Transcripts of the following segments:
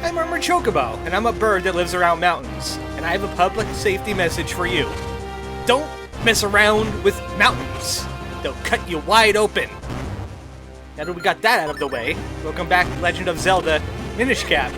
I'm ArmoredChocobo, and I'm a bird that lives around mountains, and I have a public safety message for you. Don't mess around with mountains. They'll cut you wide open. Now that we got that out of the way, welcome back to Legend of Zelda Minish Cap.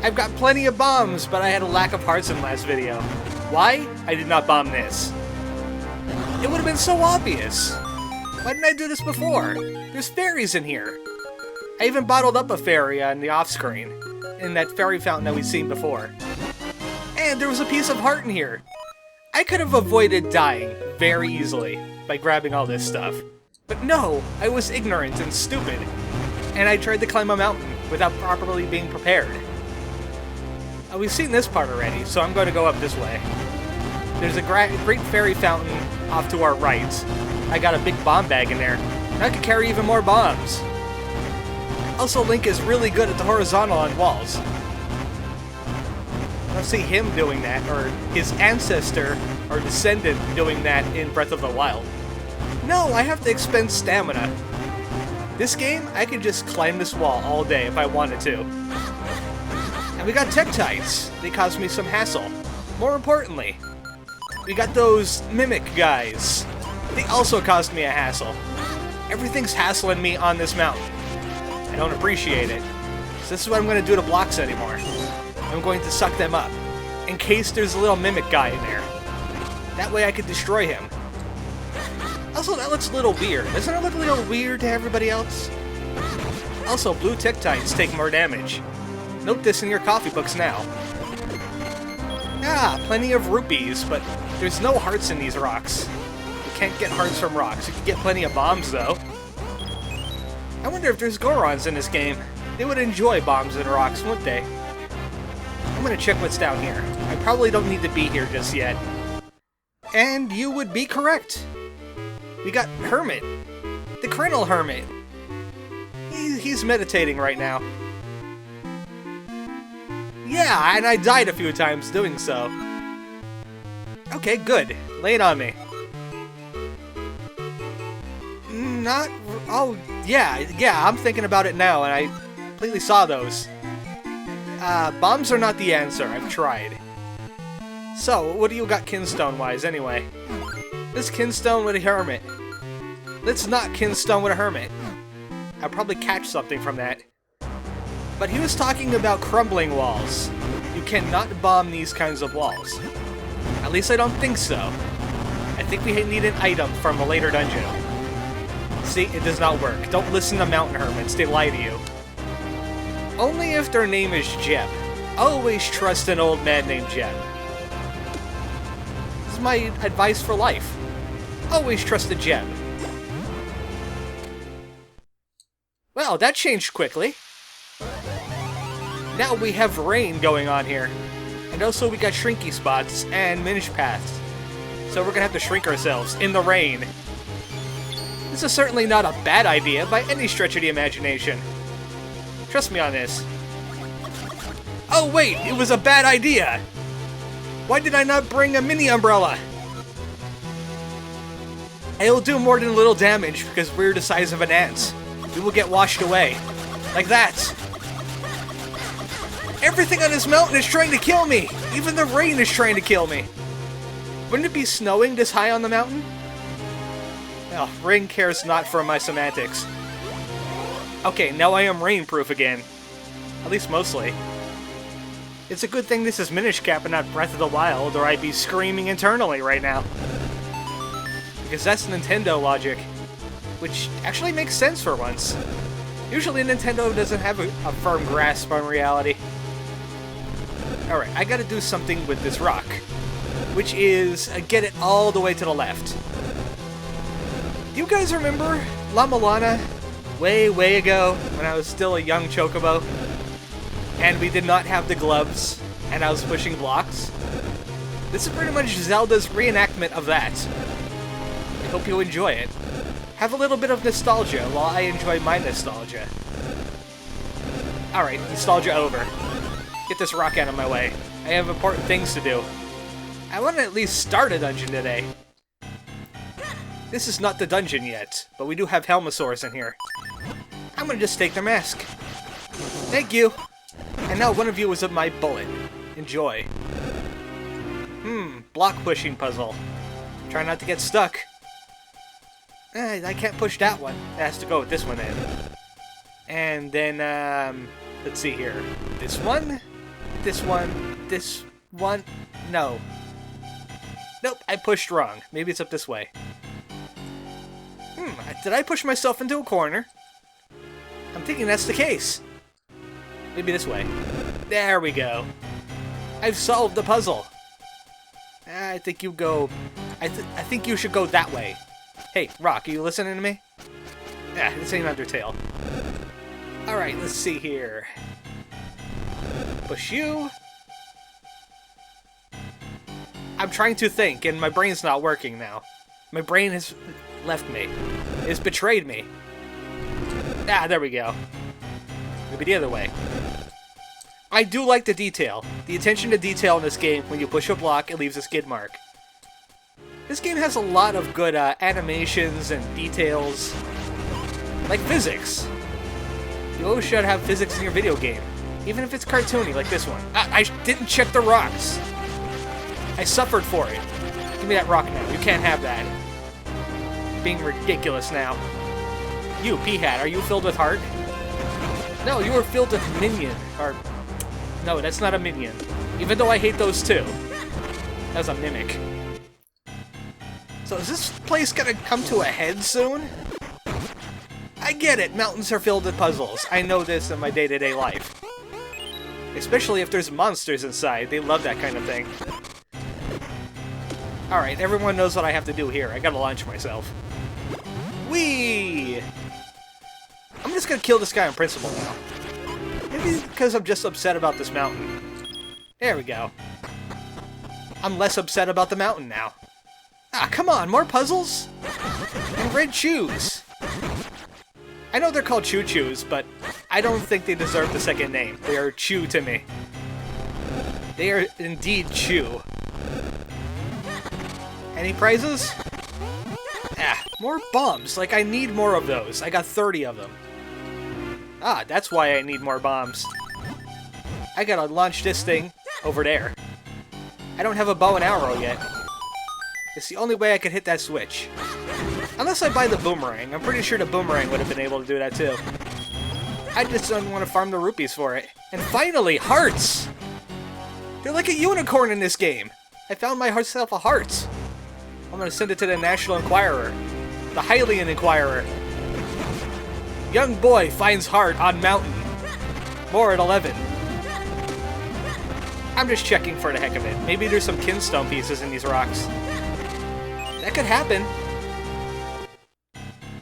I've got plenty of bombs, but I had a lack of hearts in last video. Why? I did not bomb this. It would have been so obvious. Why didn't I do this before? There's fairies in here. I even bottled up a fairy on the off-screen, in that fairy fountain that we've seen before. And there was a piece of heart in here. I could have avoided dying very easily by grabbing all this stuff. But no, I was ignorant and stupid. And I tried to climb a mountain without properly being prepared. We've seen this part already, so I'm going to go up this way. There's a great fairy fountain off to our right. I got a big bomb bag in there, and I could carry even more bombs. Also, Link is really good at the horizontal on walls. I don't see him doing that, or his ancestor or descendant doing that in Breath of the Wild. No, I have to expend stamina. This game, I could just climb this wall all day if I wanted to. And we got Tektites. They caused me some hassle. More importantly, we got those mimic guys. They also caused me a hassle. Everything's hassling me on this mountain. I don't appreciate it. So this is what I'm going to do to blocks anymore. I'm going to suck them up, in case there's a little mimic guy in there. That way I could destroy him. Also, that looks a little weird. Doesn't it look a little weird to everybody else? Also, blue Tektites take more damage. Note this in your coffee books now. Ah, plenty of rupees, but there's no hearts in these rocks. You can't get hearts from rocks. You can get plenty of bombs, though. I wonder if there's Gorons in this game. They would enjoy bombs and rocks, wouldn't they? I'm gonna check what's down here. I probably don't need to be here just yet. And you would be correct. We got Hermit. The Crynal Hermit. He's meditating right now. Yeah, and I died a few times doing so. Okay, good. Lay it on me. Oh, yeah, I'm thinking about it now, and I completely saw those. Bombs are not the answer. I've tried. So, what do you got kinstone-wise, anyway? Let's kinstone with a hermit. Let's not kinstone with a hermit. I'll probably catch something from that. But he was talking about crumbling walls. You cannot bomb these kinds of walls. At least I don't think so. I think we need an item from a later dungeon. See, it does not work. Don't listen to mountain hermits, they lie to you. Only if their name is Jeb. Always trust an old man named Jeb. This is my advice for life. Always trust a Jeb. Well, that changed quickly. Now we have rain going on here. And also we got shrinky spots and Minish paths. So we're gonna have to shrink ourselves in the rain. This is certainly not a bad idea by any stretch of the imagination. Trust me on this. Oh wait, it was a bad idea! Why did I not bring a mini umbrella? It'll do more than a little damage because we're the size of an ant. We will get washed away. Like that. Everything on this mountain is trying to kill me! Even the rain is trying to kill me! Wouldn't it be snowing this high on the mountain? Oh, rain cares not for my semantics. Okay, now I am rain-proof again. At least mostly. It's a good thing this is Minish Cap and not Breath of the Wild, or I'd be screaming internally right now. Because that's Nintendo logic. Which actually makes sense for once. Usually Nintendo doesn't have a firm grasp on reality. Alright, I gotta do something with this rock. Which is, get it all the way to the left. Do you guys remember La Milana? Way ago, when I was still a young Chocobo. And we did not have the gloves, and I was pushing blocks. This is pretty much Zelda's reenactment of that. I hope you enjoy it. Have a little bit of nostalgia while I enjoy my nostalgia. Alright, nostalgia over. Get this rock out of my way. I have important things to do. I want to at least start a dungeon today. This is not the dungeon yet, but we do have Helmosaurs in here. I'm gonna just take their mask. Thank you. And now one of you is of my bullet. Enjoy. Block pushing puzzle. Try not to get stuck. I can't push that one. It has to go with this one then. And then, let's see here. This one? This one? This one? No. Nope, I pushed wrong. Maybe it's up this way. Did I push myself into a corner? I'm thinking that's the case. Maybe this way. There we go. I've solved the puzzle. I think you go... I think you should go that way. Hey, Rock, are you listening to me? This ain't Undertale. Alright, let's see here. Push you. I'm trying to think, and my brain's not working now. My brain has left me. It has betrayed me. There we go. Maybe the other way. I do like the detail. The attention to detail in this game, when you push a block, it leaves a skid mark. This game has a lot of good animations and details. Like physics. You always should have physics in your video game. Even if it's cartoony, like this one. I didn't check the rocks. I suffered for it. Give me that rock now. You can't have that. Being ridiculous now. You, peahat, are you filled with heart? No, you were filled with minion. Or... no, that's not a minion. Even though I hate those too. That's a mimic. So is this place gonna come to a head soon? I get it, mountains are filled with puzzles. I know this in my day-to-day life. Especially if there's monsters inside. They love that kind of thing. Alright, everyone knows what I have to do here. I gotta launch myself. Whee! I'm just gonna kill this guy on principle now. Maybe because I'm just upset about this mountain. There we go. I'm less upset about the mountain now. Come on, more puzzles? And red shoes. I know they're called choo-choos, but I don't think they deserve the second name. They are chew to me. They are indeed chew. Any prizes? More bombs. Like, I need more of those. I got 30 of them. That's why I need more bombs. I gotta launch this thing over there. I don't have a bow and arrow yet. It's the only way I could hit that switch. Unless I buy the boomerang. I'm pretty sure the boomerang would have been able to do that too. I just don't want to farm the rupees for it. And finally, hearts! They're like a unicorn in this game. I found myself a heart. I'm gonna send it to the National Enquirer. The Hylian Enquirer. Young boy finds heart on mountain. More at 11. I'm just checking for the heck of it. Maybe there's some kinstone pieces in these rocks. That could happen.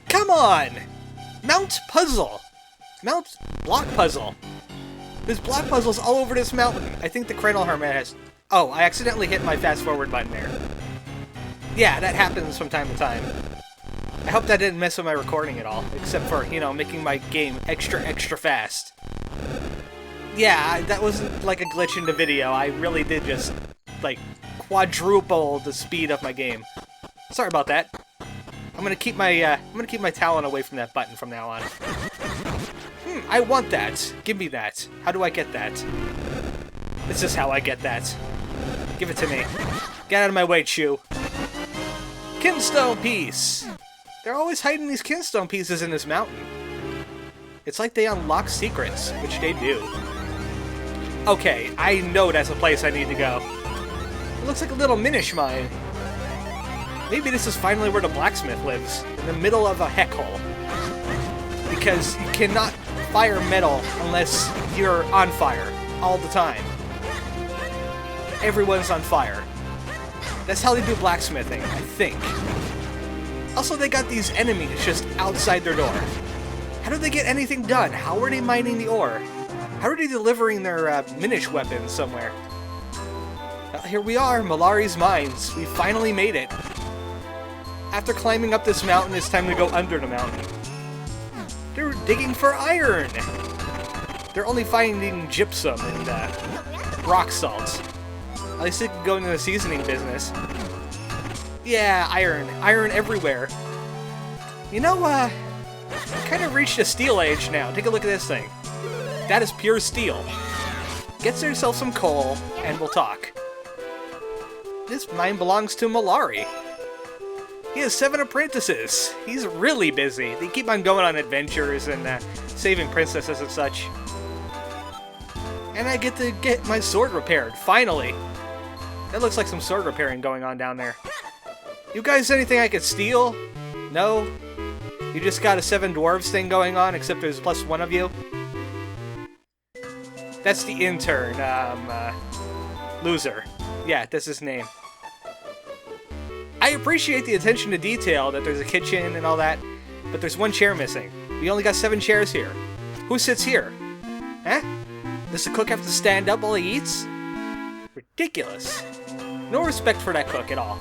Come on! Mount puzzle! Mount block puzzle. There's block puzzles all over this mountain. I think the Cradle Hermit has... oh, I accidentally hit my fast forward button there. Yeah, that happens from time to time. I hope that didn't mess with my recording at all, except for, you know, making my game extra fast. Yeah, that wasn't like a glitch in the video. I really did just, like, quadruple the speed of my game. Sorry about that. I'm gonna keep my talon away from that button from now on. I want that. Give me that. How do I get that? This is how I get that. Give it to me. Get out of my way, Chew. Kinstone piece! They're always hiding these kinstone pieces in this mountain. It's like they unlock secrets, which they do. Okay, I know that's a place I need to go. It looks like a little Minish mine. Maybe this is finally where the blacksmith lives, in the middle of a heck hole. Because you cannot fire metal unless you're on fire all the time. Everyone's on fire. That's how they do blacksmithing, I think. Also, they got these enemies just outside their door. How do they get anything done? How are they mining the ore? How are they delivering their Minish weapons somewhere? Well, here we are, Melari's mines. We finally made it. After climbing up this mountain, it's time to go under the mountain. They're digging for iron! They're only finding gypsum and rock salt. At least they can go into the seasoning business. Yeah, iron. Iron everywhere. You know, kind of reached a steel age now. Take a look at this thing. That is pure steel. Get yourself some coal, and we'll talk. This mine belongs to Melari. He has 7 apprentices. He's really busy. They keep on going on adventures and saving princesses and such. And I get to get my sword repaired, finally. That looks like some sword repairing going on down there. You guys, anything I could steal? No? You just got a 7 dwarves thing going on, except there's +1 of you? That's the intern, Loser. Yeah, that's his name. I appreciate the attention to detail, that there's a kitchen and all that, but there's 1 chair missing. We only got 7 chairs here. Who sits here? Huh? Does the cook have to stand up while he eats? Ridiculous. No respect for that cook at all.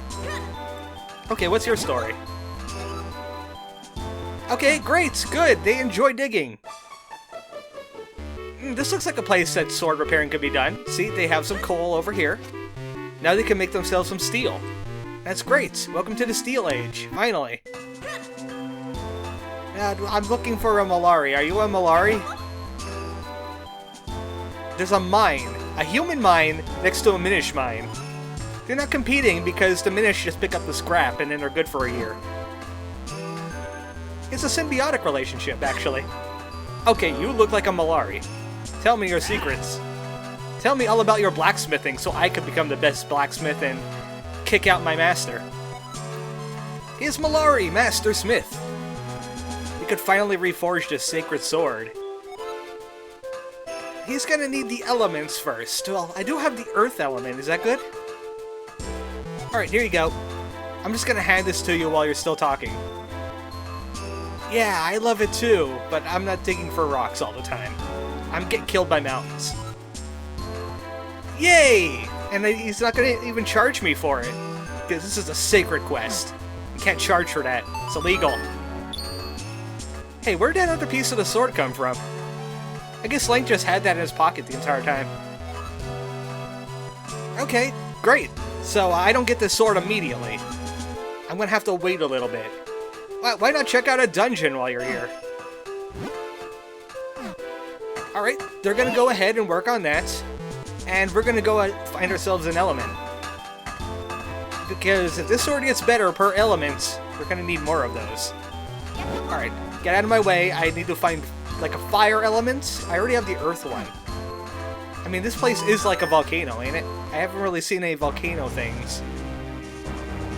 Okay, what's your story? Okay, great, good, they enjoy digging. This looks like a place that sword repairing could be done. See, they have some coal over here. Now they can make themselves some steel. That's great. Welcome to the Steel Age, finally. I'm looking for a Melari. Are you a Melari? There's a mine, a human mine, next to a Minish mine. They're not competing because the Minish just pick up the scrap and then they're good for a year. It's a symbiotic relationship, actually. Okay, you look like a Melari. Tell me your secrets. Tell me all about your blacksmithing so I can become the best blacksmith and kick out my master. Here's Melari, Master Smith. We could finally reforge this sacred sword. He's gonna need the elements first. Well, I do have the earth element. Is that good? Alright, here you go. I'm just gonna hand this to you while you're still talking. Yeah, I love it too, but I'm not digging for rocks all the time. I'm getting killed by mountains. Yay! And he's not gonna even charge me for it. Because this is a sacred quest. You can't charge for that. It's illegal. Hey, where'd that other piece of the sword come from? I guess Link just had that in his pocket the entire time. Okay, great. So I don't get this sword immediately. I'm gonna have to wait a little bit. Why not check out a dungeon while you're here? Alright, they're gonna go ahead and work on that. And we're gonna go find ourselves an element. Because if this sword gets better per element, we're gonna need more of those. Alright, get out of my way. I need to find like a fire element. I already have the earth one. I mean, this place is like a volcano, ain't it? I haven't really seen any volcano things.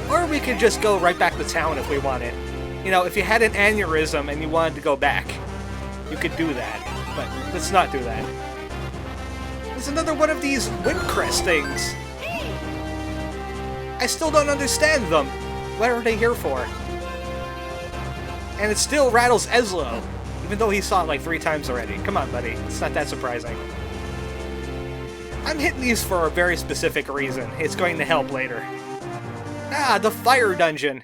Or we could just go right back to town if we wanted. You know, if you had an aneurysm and you wanted to go back, you could do that. But let's not do that. There's another one of these windcrest things. I still don't understand them. What are they here for? And it still rattles Eslo, even though he saw it like 3 times already. Come on, buddy. It's not that surprising. I'm hitting these for a very specific reason. It's going to help later. Ah, the fire dungeon.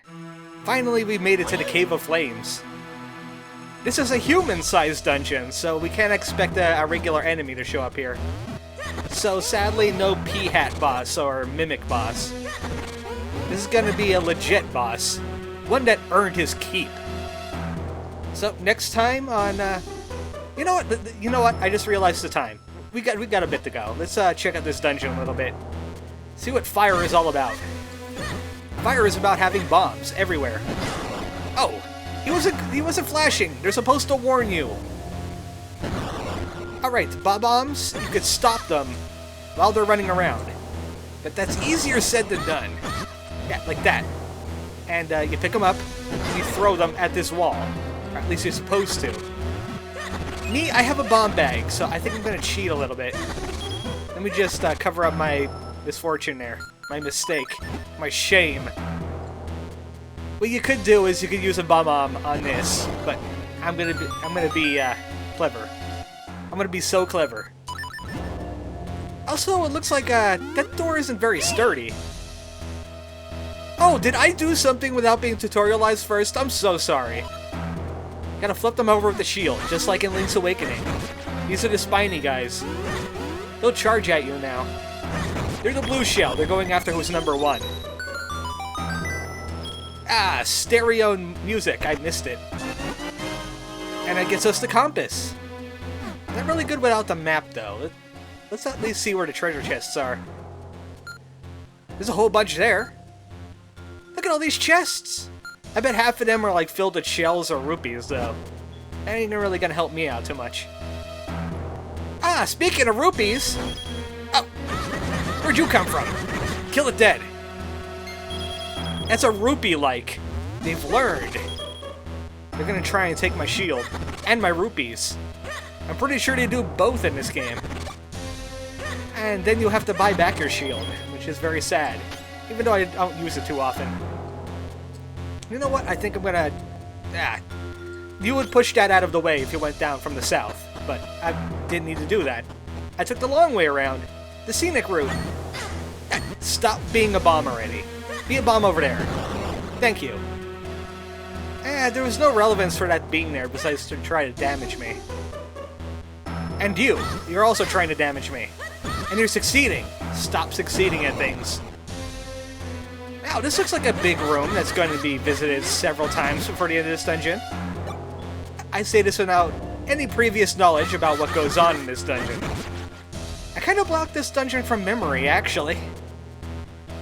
Finally, we made it to the Cave of Flames. This is a human-sized dungeon, so we can't expect a regular enemy to show up here. So sadly, no peahat boss or mimic boss. This is gonna be a legit boss. One that earned his keep. So next time on, you know what? You know what? I just realized the time. We got a bit to go. Let's check out this dungeon a little bit. See what fire is all about. Fire is about having bombs everywhere. Oh, he wasn't flashing. They're supposed to warn you. All right, Bob-ombs. You could stop them while they're running around, but that's easier said than done. Yeah, like that. And you pick them up, and you throw them at this wall. Or at least you're supposed to. Me, I have a bomb bag, so I think I'm going to cheat a little bit. Let me just cover up my misfortune there. My mistake. My shame. What you could do is you could use a Bob-omb on this, but I'm gonna be clever. I'm gonna be so clever. Also, it looks like that door isn't very sturdy. Oh, did I do something without being tutorialized first? I'm so sorry. Gotta flip them over with the shield, just like in Link's Awakening. These are the spiny guys. They'll charge at you now. They're the blue shell. They're going after who's number 1. Ah, stereo music. I missed it. And it gets us the compass. Not really good without the map, though. let's at least see where the treasure chests are. There's a whole bunch there. Look at all these chests! I bet half of them are like filled with shells or rupees, though. That ain't really gonna help me out too much. Ah, speaking of rupees! Oh, where'd you come from? Kill it dead. That's a rupee-like. They've learned. They're gonna try and take my shield and my rupees. I'm pretty sure they do both in this game. And then you'll have to buy back your shield, which is very sad. Even though I don't use it too often. You know what? I think I'm gonna... You would push that out of the way if you went down from the south, but I didn't need to do that. I took the long way around. The scenic route. Stop being a bomb already. Be a bomb over there. Thank you. There was no relevance for that being there besides to try to damage me. And you're also trying to damage me. And you're succeeding. Stop succeeding at things. Now, this looks like a big room that's going to be visited several times before the end of this dungeon. I say this without any previous knowledge about what goes on in this dungeon. I kind of blocked this dungeon from memory, actually.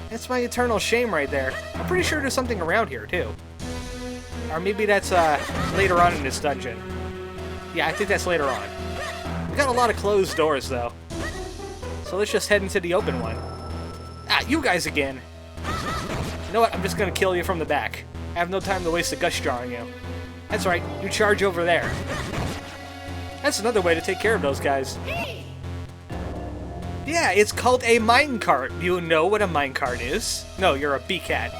That's my eternal shame right there. I'm pretty sure there's something around here, too. Or maybe that's later on in this dungeon. Yeah, I think that's later on. We got a lot of closed doors, though. So let's just head into the open one. Ah, you guys again. You know what? I'm just gonna kill you from the back. I have no time to waste a gush jar on you. That's right, you charge over there. That's another way to take care of those guys. Yeah, it's called a minecart. You know what a minecart is? No, you're a peahat.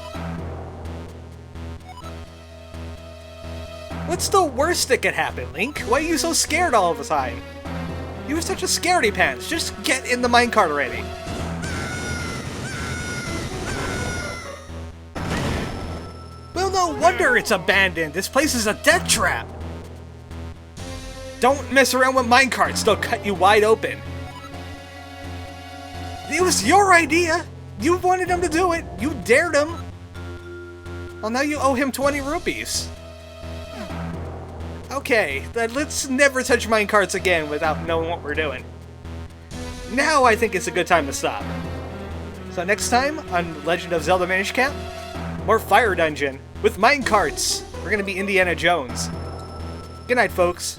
What's the worst that could happen, Link? Why are you so scared all the time? You were such a scaredy pants. Just get in the minecart already. Well, no wonder it's abandoned. This place is a death trap. Don't mess around with minecarts. They'll cut you wide open. It was your idea. You wanted him to do it. You dared him. Well, now you owe him 20 rupees. Okay, then let's never touch minecarts again without knowing what we're doing. Now I think it's a good time to stop. So next time on Legend of Zelda Minish Cap, more Fire Dungeon with minecarts. We're gonna be Indiana Jones. Good night, folks.